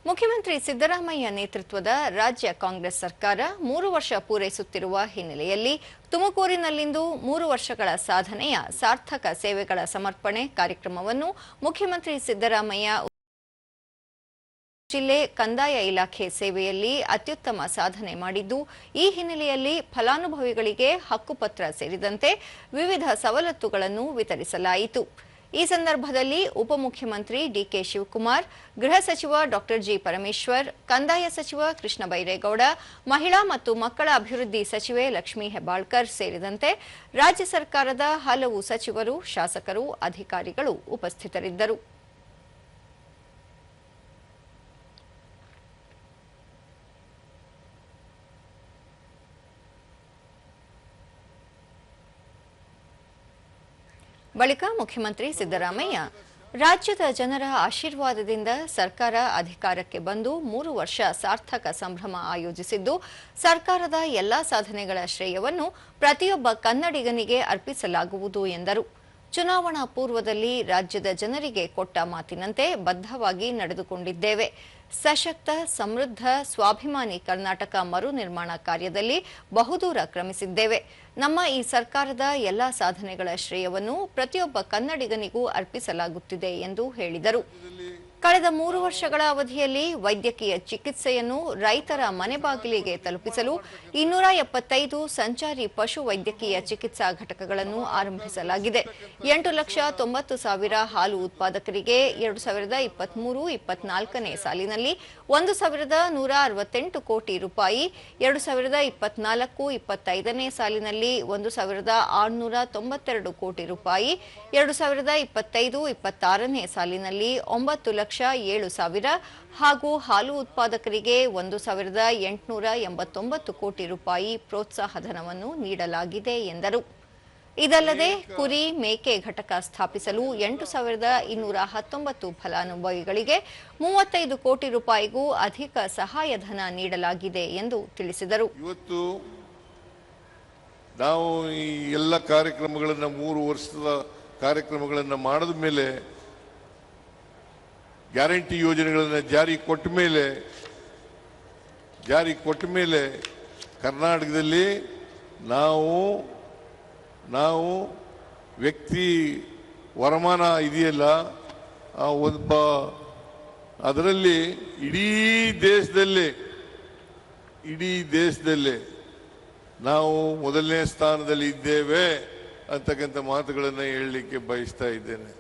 ಮುಖ್ಯಮಂತ್ರಿ ಸಿದ್ದರಾಮಯ್ಯ ನೇತೃತ್ವದ ರಾಜ್ಯ ಕಾಂಗ್ರೆಸ್ ಸರ್ಕಾರ 3 ವರ್ಷ ಪೂರೈಸುತ್ತಿರುವ ಹಿನ್ನೆಲೆಯಲ್ಲಿ ತುಮಕೂರಿನಲ್ಲಿಂದು 3 ವರ್ಷಗಳ ಸಾಧನೆಯ ಸಾರ್ಥಕ ಸೇವೆಗಳ ಸಮರ್ಪಣೆ ಕಾರ್ಯಕ್ರಮವನ್ನು ಮುಖ್ಯಮಂತ್ರಿ ಸಿದ್ದರಾಮಯ್ಯ ಜಿಲ್ಲೆ ಕಂದಾಯ ಇಲಾಖೆ ಸೇವೆಯಲ್ಲಿ ಅತ್ಯುತ್ತಮ ಸಾಧನೆ ಮಾಡಿದ್ದು, ಈ ಹಿನ್ನೆಲೆಯಲ್ಲಿ ಫಲಾನುಭವಿಗಳಿಗೆ ಹಕ್ಕುಪತ್ರ ಸೇರಿದಂತೆ ವಿವಿಧ ಸವಲತ್ತುಗಳನ್ನು ವಿತರಿಸಲಾಯಿತು. ಈ ಸಂದರ್ಭದಲ್ಲಿ ಉಪಮುಖ್ಯಮಂತ್ರಿ ಡಿಕೆ ಶಿವಕುಮಾರ್, ಗೃಹ ಸಚಿವ ಡಾ ಜಿ ಪರಮೇಶ್ವರ್, ಕಂದಾಯ ಸಚಿವ ಕೃಷ್ಣ ಬೈರೇಗೌಡ, ಮಹಿಳಾ ಮತ್ತು ಮಕ್ಕಳ ಅಭಿವೃದ್ಧಿ ಸಚಿವೆ ಲಕ್ಷ್ಮೀ ಹೆಬ್ಬಾಳ್ಕರ್ ಸೇರಿದಂತೆ ರಾಜ್ಯ ಸರ್ಕಾರದ ಹಲವು ಸಚಿವರು, ಶಾಸಕರು, ಅಧಿಕಾರಿಗಳು ಉಪಸ್ಥಿತರಿದ್ದರು. ಬಳಿಕ ಮುಖ್ಯಮಂತ್ರಿ ಸಿದ್ದರಾಮಯ್ಯ, ರಾಜ್ಯದ ಜನರ ಆಶೀರ್ವಾದದಿಂದ ಸರ್ಕಾರ ಅಧಿಕಾರಕ್ಕೆ ಬಂದು 3 ವರ್ಷ ಸಾರ್ಥಕ ಸಂಭ್ರಮ ಆಯೋಜಿಸಿದ್ದು, ಸರ್ಕಾರದ ಎಲ್ಲಾ ಸಾಧನೆಗಳ ಶ್ರೇಯವನ್ನು ಪ್ರತಿಯೊಬ್ಬ ಕನ್ನಡಿಗನಿಗೆ ಅರ್ಪಿಸಲಾಗುವುದು ಎಂದರು. ಚುನಾವಣಾ ಪೂರ್ವದಲ್ಲಿ ರಾಜ್ಯದ ಜನರಿಗೆ ಕೊಟ್ಟ ಮಾತಿನಂತೆ ಬದ್ಧವಾಗಿ ನಡೆದುಕೊಂಡಿದ್ದೇವೆ. ಸಶಕ್ತ, ಸಮೃದ್ಧ, ಸ್ವಾಭಿಮಾನಿ ಕರ್ನಾಟಕ ಮರು ನಿರ್ಮಾಣ ಕಾರ್ಯದಲ್ಲಿ ಬಹುದೂರ ಕ್ರಮಿಸಿದ್ದೇವೆ. ನಮ್ಮ ಈ ಸರ್ಕಾರದ ಎಲ್ಲಾ ಸಾಧನೆಗಳ ಶ್ರೇಯವನ್ನು ಪ್ರತಿಯೊಬ್ಬ ಕನ್ನಡಿಗನಿಗೂ ಅರ್ಪಿಸಲಾಗುತ್ತಿದೆ ಎಂದು ಹೇಳಿದರು. ಕಳೆದ 3 ವರ್ಷಗಳ ಅವಧಿಯಲ್ಲಿ ವೈದ್ಯಕೀಯ ಚಿಕಿತ್ಸೆಯನ್ನು ರೈತರ ಮನೆ ಬಾಗಿಲಿಗೆ ತಲುಪಿಸಲು 275 ಸಂಚಾರಿ ಪಶು ವೈದ್ಯಕೀಯ ಚಿಕಿತ್ಸಾ ಘಟಕಗಳನ್ನು ಆರಂಭಿಸಲಾಗಿದೆ. 8,90,000 ಹಾಲು ಉತ್ಪಾದಕರಿಗೆ 2023-24ನೇ ಸಾಲಿನಲ್ಲಿ 1,168 ಕೋಟಿ ರೂಪಾಯಿ, 2024-25ನೇ ಸಾಲಿನಲ್ಲಿ 1,692 ಕೋಟಿ ರೂಪಾಯಿ, 2025-26ನೇ ಸಾಲಿನಲ್ಲಿ 9,07,000 ಹಾಗೂ ಹಾಲು ಉತ್ಪಾದಕರಿಗೆ 1,889 ಕೋಟಿ ರೂಪಾಯಿ ಪ್ರೋತ್ಸಾಹಧನವನ್ನು ನೀಡಲಾಗಿದೆ ಎಂದರು. ಇದಲ್ಲದೆ ಕುರಿ, ಮೇಕೆ ಘಟಕ ಸ್ಥಾಪಿಸಲು 8,219 ಫಲಾನುಭವಿಗಳಿಗೆ 35 ಕೋಟಿ ರೂಪಾಯಿಗೂ ಅಧಿಕ ಸಹಾಯಧನ ನೀಡಲಾಗಿದೆ ಎಂದು ತಿಳಿಸಿದರು. ಇವತ್ತು ನಾವು ಈ ಎಲ್ಲ ಕಾರ್ಯಕ್ರಮಗಳನ್ನು 3 ವರ್ಷದ ಕಾರ್ಯಕ್ರಮಗಳನ್ನು ಮಾಡಿದ ಮೇಲೆ, ಗ್ಯಾರಂಟಿ ಯೋಜನೆಗಳನ್ನು ಜಾರಿ ಕೊಟ್ಟ ಮೇಲೆ ಕರ್ನಾಟಕದಲ್ಲಿ ನಾವು ವ್ಯಕ್ತಿ ವರಮಾನ ಇದೆಯಲ್ಲ, ಅದರಲ್ಲಿ ಇಡೀ ದೇಶದಲ್ಲೇ ನಾವು ಮೊದಲನೇ ಸ್ಥಾನದಲ್ಲಿ ಇದ್ದೇವೆ ಅಂತಕ್ಕಂಥ ಮಾತುಗಳನ್ನು ಹೇಳಲಿಕ್ಕೆ ಬಯಸ್ತಾ ಇದ್ದೇನೆ.